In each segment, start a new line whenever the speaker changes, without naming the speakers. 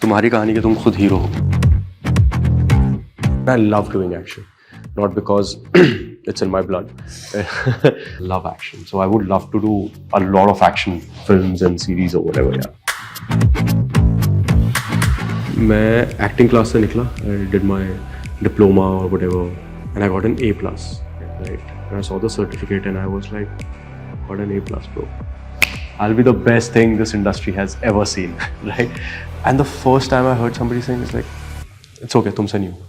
तुम्हारी कहानी के तुम खुद हीरो हो. I love doing action, not because it's in my blood. Love action, so I would love to do a lot of action films and series or whatever. Yeah. मैं acting class से निकला. I did my diploma or whatever, and I got an A plus. Right, and I saw the certificate and I was like, got an A plus, bro. I'll be the best thing this industry has ever seen, right? And the first time I heard somebody saying, it's like, it's okay, तुमसे नहीं होगा.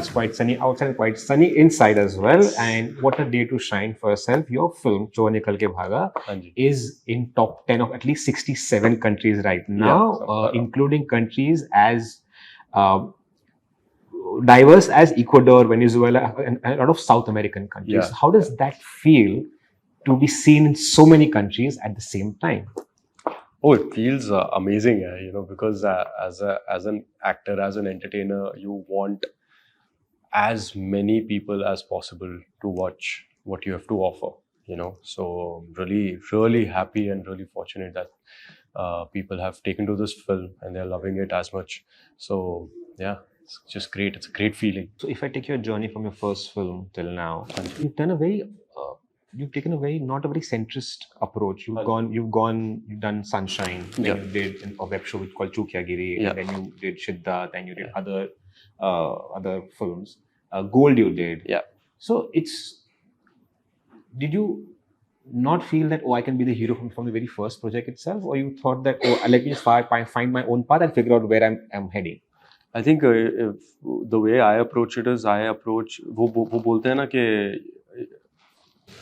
It's quite sunny outside and quite sunny inside as well. And what a day to shine for yourself. Your film, Chor Nikal Ke Bhaga, is in top 10 of at least 67 countries right now, including countries as diverse as Ecuador, Venezuela, and a lot of South American countries.
Yeah.
How does that feel to be seen in so many countries at the same time?
Oh, it feels amazing, you know, because as an actor, as an entertainer, you want as many people as possible to watch what you have to offer, you know. So really happy and really fortunate that people have taken to this film and they're loving it as much. So yeah, it's just great. It's a great feeling.
So if I take your journey from your first film till now, you've done a very you've taken a very not a very centrist approach. You've done Sunshine, then you did a web show called Chukyagiri, and then you did Shiddat, and you did other films. Gold you did.
Yeah.
So did you not feel that, oh, I can be the hero from the very first project itself, or you thought that, oh, let me just find my own path and figure out where I'm heading?
I think if the way I approach it is, वो बोलते हैं ना कि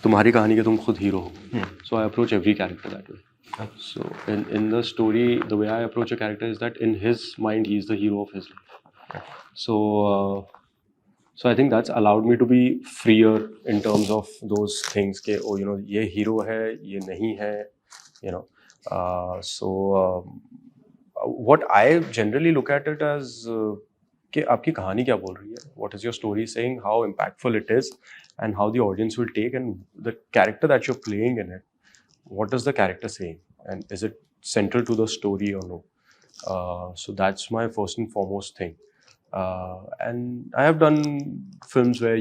तुम्हारी कहानी के तुम खुद हीरो हो. So I approach every character that way. So in the story, the way I approach a character is that in his mind, he's the hero of his life. So I think that's allowed me to be freer in terms of those things के, oh, you know, ये hero है, ये नहीं है, you know. What I generally look at it as कि आपकी कहानी क्या बोल रही है, what is your story saying, how impactful it is, and how the audience will take, and the character that you're playing in it, what is the character saying, and is it central to the story or no? So that's my first and foremost thing. And I have done films where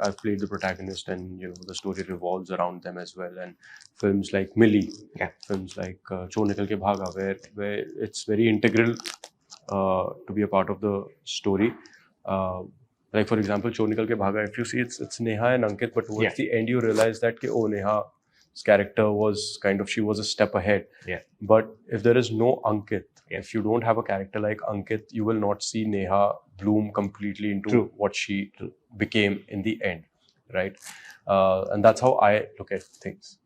I've played the protagonist, and you know the story revolves around them as well. And films like Millie, films like Chor Nikal Ke Bhaga, where it's very integral to be a part of the story. Like for example, Chor Nikal Ke Bhaga, if you see, it's Neha and Ankit, but towards the end you realize that oh, Neha's character was she was a step ahead.
Yeah.
But if there is no Ankit, if you don't have a character like Ankit, you will not see Neha bloom completely into what she became in the end, right? And that's how I look at things.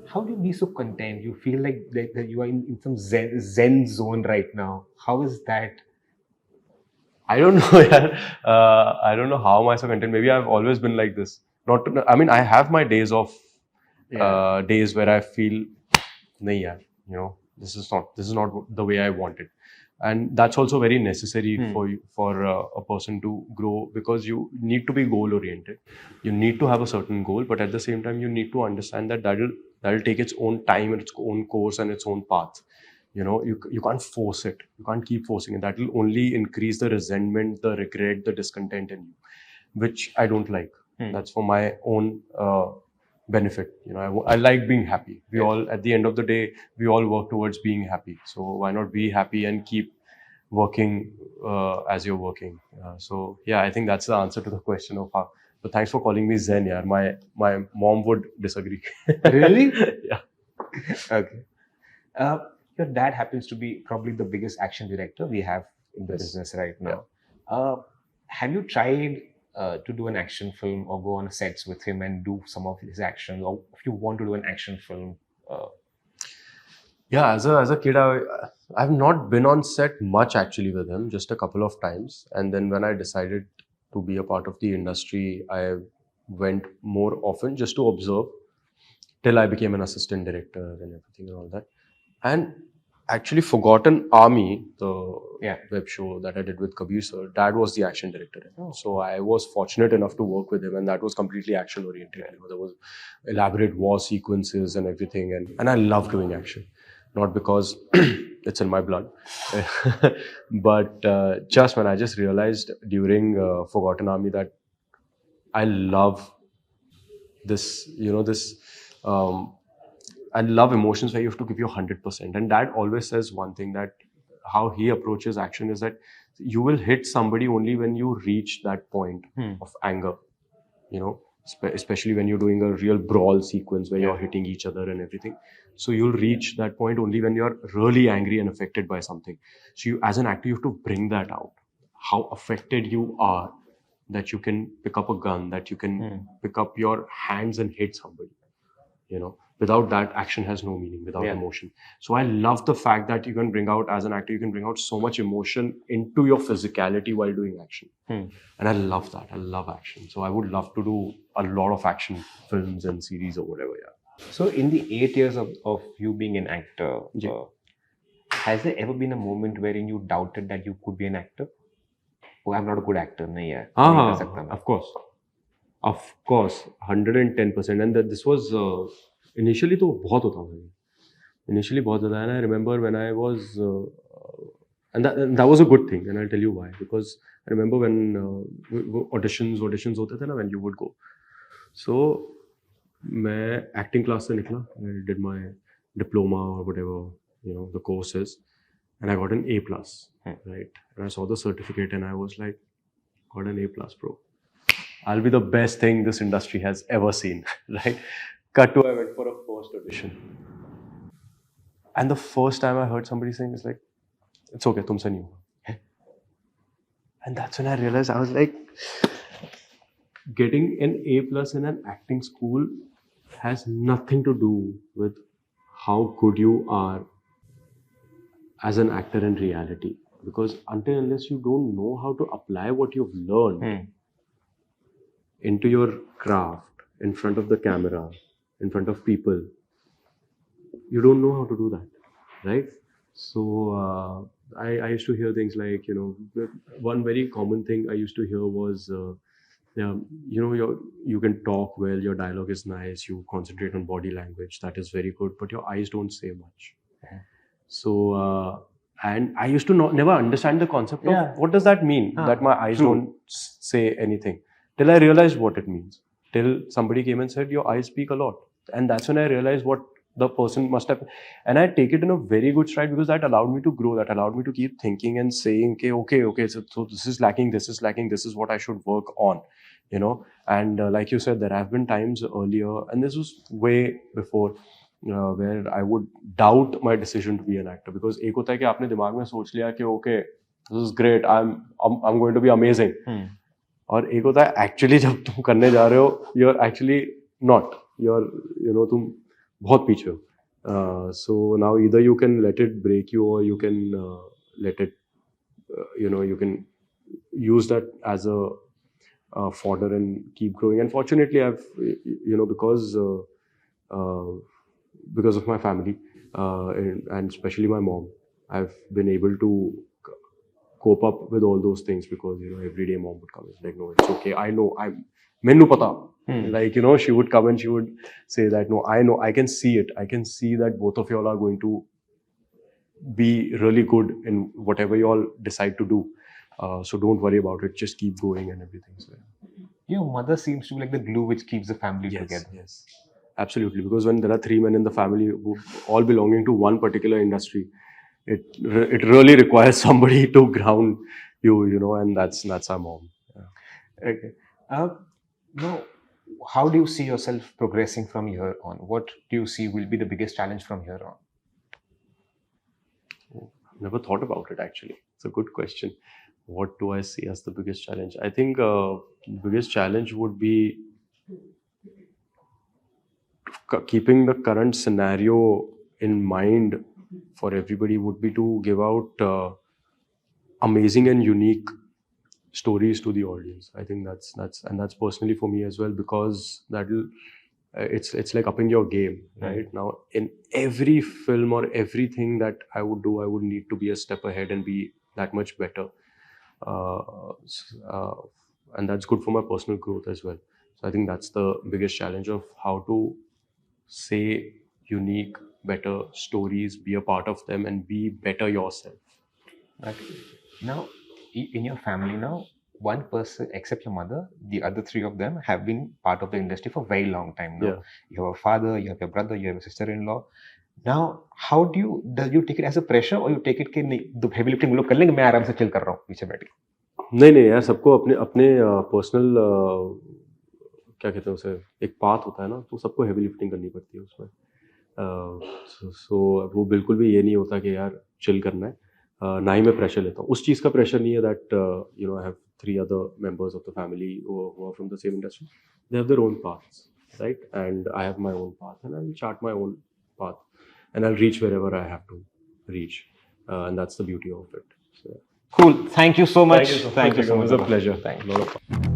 How do you be so content? You feel like that you are in some zen zone right now. How is that?
I don't know, I don't know how am I so content. Maybe I've always been like this. I mean, I have my days of days where I feel, nahi yaar, you know, this is not the way I want it, and that's also very necessary for a person to grow, because you need to be goal oriented. You need to have a certain goal, but at the same time, you need to understand that that'll take its own time and its own course and its own path. You know, you can't force it. You can't keep forcing it. That will only increase the resentment, the regret, the discontent in you, which I don't like. That's for my own benefit. You know, I like being happy. We all, at the end of the day, we all work towards being happy. So why not be happy and keep working as you're working? So yeah, I think that's the answer to the question of how. But thanks for calling me Zen, yaar. My mom would disagree.
Really?
Yeah.
Okay. Your dad happens to be probably the biggest action director we have in the business right now. Yeah. Have you tried to do an action film or go on sets with him and do some of his actions, or if you want to do an action film?
Yeah, as a kid, I've not been on set much actually with him, just a couple of times. And then when I decided to be a part of the industry, I went more often just to observe till I became an assistant director and everything and all that. And Actually, Forgotten Army, the
Yeah.
web show that I did with Kabir sir, Dad was the action director.
Oh.
So I was fortunate enough to work with him, and that was completely action oriented. There was elaborate war sequences and everything, and I love doing action, not because it's in my blood, but just when I just realized during Forgotten Army that I love this, I love emotions where you have to give your 100%. And Dad always says one thing, that how he approaches action is that you will hit somebody only when you reach that point of anger, especially when you're doing a real brawl sequence where you're hitting each other and everything. So you'll reach that point only when you're really angry and affected by something. So you, as an actor, you have to bring that out. How affected you are, that you can pick up a gun, that you can pick up your hands and hit somebody. Without that, action has no meaning, without emotion. So I love the fact that you can bring out, as an actor, you can bring out so much emotion into your physicality while doing action. And I love that. I love action. So I would love to do a lot of action films and series or whatever,
So in the 8 years of you being an actor, has there ever been a moment wherein you doubted that you could be an actor? Oh, I'm not a good actor. Nahi hai, nahi kar sakta main.
Of course, 110%. And that this was initially तो बहुत होता था. Initially बहुत ज़्यादा. And I remember when I was and that was a good thing, and I'll tell you why. Because I remember when auditions होते थे ना, when you would go. So मैं acting class से निकला. I did my diploma or whatever, the course is, and I got an A+, right? And I saw the certificate and I was like, got an A+, bro. I'll be the best thing this industry has ever seen, right? Cut to, I went for a first audition. And the first time I heard somebody saying, it's like, it's okay, tumse nahi hoga. And that's when I realized, I was like, getting an A+ in an acting school has nothing to do with how good you are as an actor in reality. Because until unless you don't know how to apply what you've learned into your craft, in front of the camera, in front of people, you don't know how to do that, right? So I used to hear things like, one very common thing I used to hear was, you can talk well, your dialogue is nice, you concentrate on body language, that is very good, but your eyes don't say much. So, and I used to never understand the concept of what does that mean, that my eyes don't say anything, till I realized what it means. Till somebody came and said, your eyes speak a lot. And that's when I realized what the person must have. And I take it in a very good stride, because that allowed me to grow, that allowed me to keep thinking and saying, okay, so this is lacking, this is what I should work on, And like you said, there have been times earlier, and this was way before, where I would doubt my decision to be an actor, because एक होता है कि आपने दिमाग में सोच लिया कि okay, this is great, I'm going to be amazing. और एक होता है actually जब तुम करने जा रहे हो, you're actually not, तुम बहुत पीछे हो. So now either you can let it break you, or you can let it, you can use that as a fodder and keep growing. And fortunately, I've, because of my family, and especially my mom, I've been able to cope up with all those things, because every day mom would come and like, no, it's okay, I know, mainu pata. Like, she would come and she would say that, no, I know, I can see it, I can see that both of y'all are going to be really good in whatever y'all decide to do, so don't worry about it, just keep going and everything. So
your mother seems to be like the glue which keeps the family together.
Yes, absolutely. Because when there are 3 men in the family, all belonging to one particular industry, it really requires somebody to ground you, and that's our mom.
Okay. Now, how do you see yourself progressing from here on? What do you see will be the biggest challenge from here on?
Never thought about it, actually. It's a good question. What do I see as the biggest challenge? I think the biggest challenge would be keeping the current scenario in mind for everybody, would be to give out amazing and unique stories to the audience. I think that's personally for me as well, because that'll it's like upping your game, right? Now, in every film or everything that I would do, I would need to be a step ahead and be that much better. And that's good for my personal growth as well. So I think that's the biggest challenge of how to say unique, better stories, be a part of them, and be better yourself.
Okay. Now, in your family now, one person except your mother, the other three of them have been part of the industry for a very long time now.
Yeah.
You have a father, you have your brother, you have a sister-in-law. Now, how do you take it as a pressure or you take it कि नहीं the heavy lifting लोग कर लेंगे मैं आराम से chill कर रहा हूँ पीछे बैठ के?
नहीं यार, सबको अपने अपने पर्सनल क्या कहते हैं उसे, एक पाथ होता है ना, तो सबको हेवी लिफ्टिंग करनी पड़ती है उसमें. सो वो बिल्कुल भी ये नहीं होता कि यार चिल करना है. ना ही मैं प्रेशर लेता हूँ, उस चीज़ का प्रेशर नहीं है that I have 3 other members of the family who are from the same industry. They have their own paths, right? And I have my own path, and I'll chart my own path, and I'll reach wherever I have to reach, and that's the beauty of it. So,
Cool. Thank you so much.
Thank you so much. It was a pleasure.
Thank you.
A lot of fun.